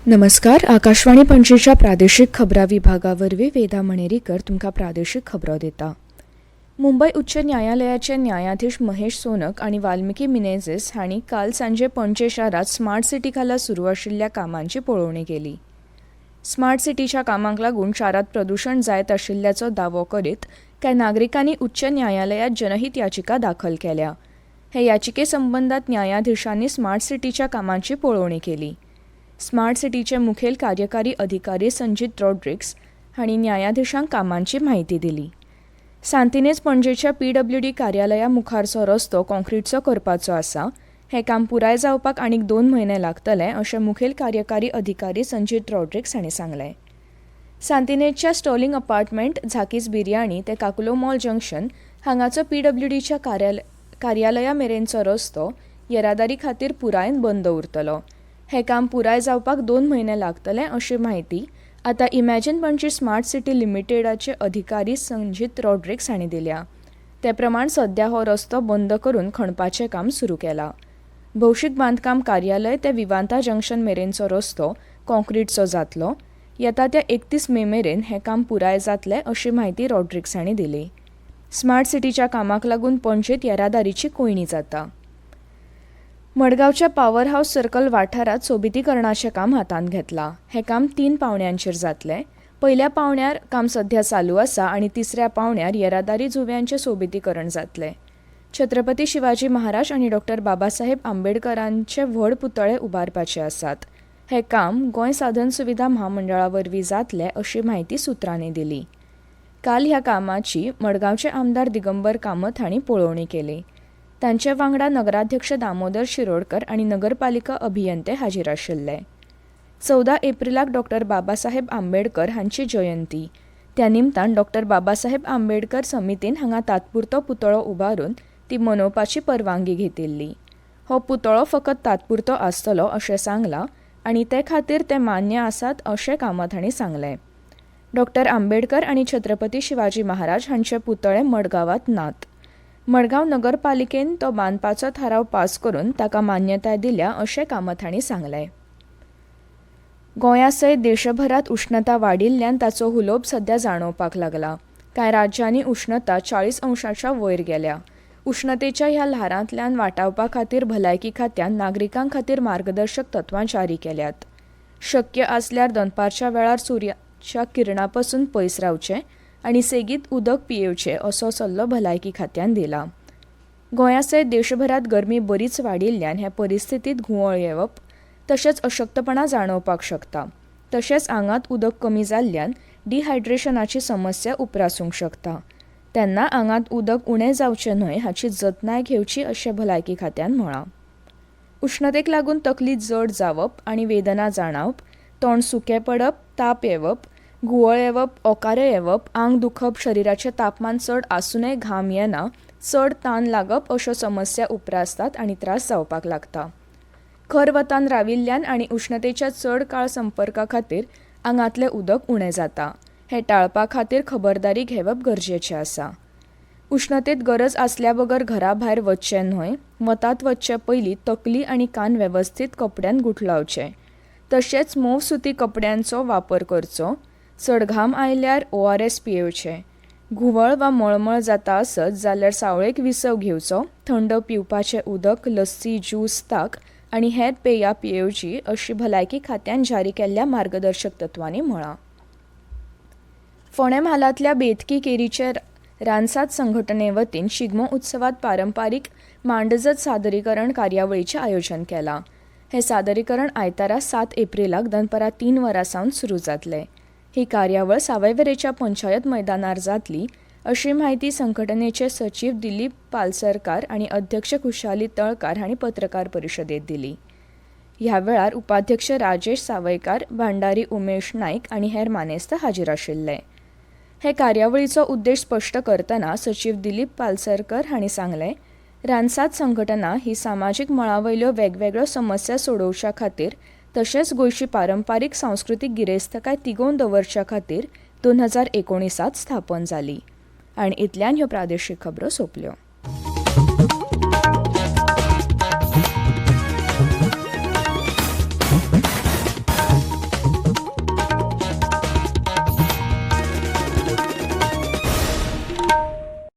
नमस्कार. आकाशवाणी पणजीच्या प्रादेशिक खबरां विभागावरवीं वेदा मणेरीकर तुमकां प्रादेशीक खबरो दिता. मुंबय उच्च न्यायालयाचे न्यायाधीश महेश सोनक आनी वाल्मिकी मिनेझीस हांणी काल सांजे पणजे शारात स्मार्ट सिटी खाला सुरू आशिल्ल्या कामांची पळोवणी केली. स्मार्ट सिटीच्या कामांक लागून शारात प्रदूषण जायत आशिल्ल्याचो दावो करीत कांय नागरिकांनी उच्च न्यायालयात जनहीत याचिका दाखल केल्या. हे याचिके संबंदात न्यायाधीशांनी स्मार्ट सिटीच्या कामांची पळोवणी केली. स्मार्ट सिटीचे मुखेल कार्यकारी अधिकारी संजीत रॉड्रिग्स हांणी न्यायाधीशांक कामांची म्हायती दिली. सांतिनेज पणजेच्या PWD कार्यालया मुखारचो रस्तो कॉन्क्रीटचो करपाचो आसा. हे काम पुराय जावपाक आनीक 2 म्हयने लागतले अशें मुखेल कार्यकारी अधिकारी संजीत रॉड्रिग्स हांणी सांगलें. सांतिनेजच्या स्टॉलिंग अपार्टमेंट, झाकीस बिर्याणी ते काकुलो मॉल जंक्शन हांगाचो PWDच्या कार्यालया मेरेनचो रस्तो येरादारी खातीर पुरायन बंद उरतलो. हे काम पुराय जावपाक 2 म्हयने लागतले अशी माहिती आतां इमॅजिन पणजी स्मार्ट सिटी लिमिटेडाचे अधिकारी संजीत रॉड्रिग्स हांणी दिल्या. ते प्रमाण सध्या हो रस्तो बंद करून खणपाचें काम सुरू केलां. भौशीक बांदकाम कार्यालय ते विवांता जंक्शन मेरेनचो रस्तो कॉन्क्रीटचो जातलो. येता त्या 31 मे मेरेन हें काम पुराय जातलें अशी माहिती रॉड्रिग्स हांणी दिली. स्मार्ट सिटीच्या कामाक लागून पणजेंत येरादारीची कोयणी जाता. मडगांवच्या पॉवर हाऊस सर्कल वाठारात सोबितीकरणाचें काम हातांत घेतलां. हें काम 3 पावंड्यांचेर जातलें. पयल्या पावंड्यार काम सध्या चालू आसा आनी तिसऱ्या पावंड्यार येरादारी जुव्यांचें सोबितीकरण जातलें. छत्रपती शिवाजी महाराज आनी डॉ. बाबासाहेब आंबेडकरांचे व्हड पुतळे उबारपाचे आसात. हें काम गोंय साधन सुविधा महामंडळा वरवीं जातलें अशी माहिती सुत्रांनी दिली. काल ह्या कामाची मडगांवचे आमदार दिगंबर कामत हांणी पळोवणी केली. तांचे वांगडा नगराध्यक्ष दामोदर शिरोडकर आनी नगरपालिका अभियंते हाजीर आशिल्ले. 14 एप्रिलाक डॉ. बाबासाहेब आंबेडकर हांची जयंती. त्या निमतान डॉ. बाबासाहेब आंबेडकर समितीन हांगा तात्पुरतो पुतळो उबारून ती मनोवपाची परवानगी घेतिल्ली. हो पुतळो फकत तात्पुरतो आसतलो अशें सांगलां आनी ते खातीर ते मान्य आसात अशें कामत हांणी सांगलें. डॉ. आंबेडकर आनी छत्रपती शिवाजी महाराज हांचे पुतळे मडगांवांत नात. मडगांव नगरपालिकेन तो बांदपाचो थाराव पास करून ताका मान्यताय दिल्या अशें कामत हांणी सांगलें. गोंया सयत देशभरात उश्णता वाडिल्ल्यान ताचो हुलोब सध्या जाणवपाक लागला. कांय राज्यांनी उश्णता 40 अंशाच्या वयर गेल्या. उश्णतेच्या ह्या ल्हारांतल्यान वाटावपा खातीर भलायकी खात्यान नागरिकां खातीर मार्गदर्शक तत्वां जारी केल्यात. शक्य आसल्यार दनपारच्या वेळार सुर्याच्या किरणा पासून पयस रावचें आनी सेगीत उदक पियेवचें असो सल्लो भलायकी खात्यान दिला. गोंया सयत देशभरात गरमी बरीच वाडिल्ल्यान हे परिस्थितीत घुंवळ येवप तशेंच अशक्तपणा जाणवपाक शकता. तशेंच आंगांत उदक कमी जाल्ल्यान डिहायड्रेशनाची समस्या उप्रासूंक शकता. तेन्ना आंगांत उदक उणें जावचें न्हय हाची जतनाय घेवची अशें भलायकी खात्यान म्हळां. उश्णतेक लागून तकली जड जावप आनी वेदना जाणवप, तोंड सुकें पडप, ताप येवप, घुंवळ येवप, ओंकारे येवप, आंग दुखप, शरिराचें तापमान चड आसूनय घाम येना, चड ताण लागप अश्यो समस्या उप्रासतात आनी त्रास जावपाक लागता. खर वतान राविल्ल्यान आनी उश्णतेच्या चड काळ संपर्का खातीर आंगांतलें उदक उणें जाता. हें टाळपा खातीर खबरदारी घेवप गरजेचें आसा. उश्णतेत गरज आसल्या बगर घरा भायर वचचें न्हय. वतात वचचे पयलीं तकली आनी कान वेवस्थीत कपड्यान गुठलावचे. तशेंच मोव सुती कपड्यांचो वापर करचो. चड घाम आयल्यार ORS पियेवचें. घुंवळ वा मळमळ जाता आसत जाल्यार सावळेक विसव घेवचो. थंड पिवपाचें उदक, लस्सी, ज्यूस, ताक आनी हेर पेयां पियेवची अशी भलायकी खात्यान जारी केल्ल्या मार्गदर्शक तत्वांनी म्हळां. फोंडें म्हालांतल्या बेतकी केरीचे रानसात संघटने वतीन शिगमो उत्सवात पारंपारीक मांडजत सादरीकरण कार्यावळीचें आयोजन केलां. हे सादरीकरण आयतारा 7 एप्रिलाक दनपारां 3 वरां सावन सुरू जातलें. ही कार्यावळ सावयवेरेंच्या पंचायत मैदानार जातली अशी माहिती संघटनेचे सचीव दिलीप पालसरकार आनी अध्यक्ष खुशाली तळकार हांणी पत्रकार परिशदेंत दिली. ह्या वेळार उपाध्यक्ष राजेश सावयकार, भांडारी उमेश नाईक आनी हेर मानेस्त हाजीर आशिल्ले. हे कार्यावळीचो उद्देश स्पश्ट करतना सचीव दिलीप पालसरकर हांणी सांगलें, रानसात संघटना ही सामाजीक मळावयल्यो वेगवेगळ्यो समस्या सोडोवच्या खातीर तशेंच गोंयची पारंपारीक सांस्कृतीक गिरेस्तकाय तिगोवन दवरच्या खातीर 2019 स्थापन जाली. आनी इतल्यान ह्यो प्रादेशीक खबरो सोंपल्यो.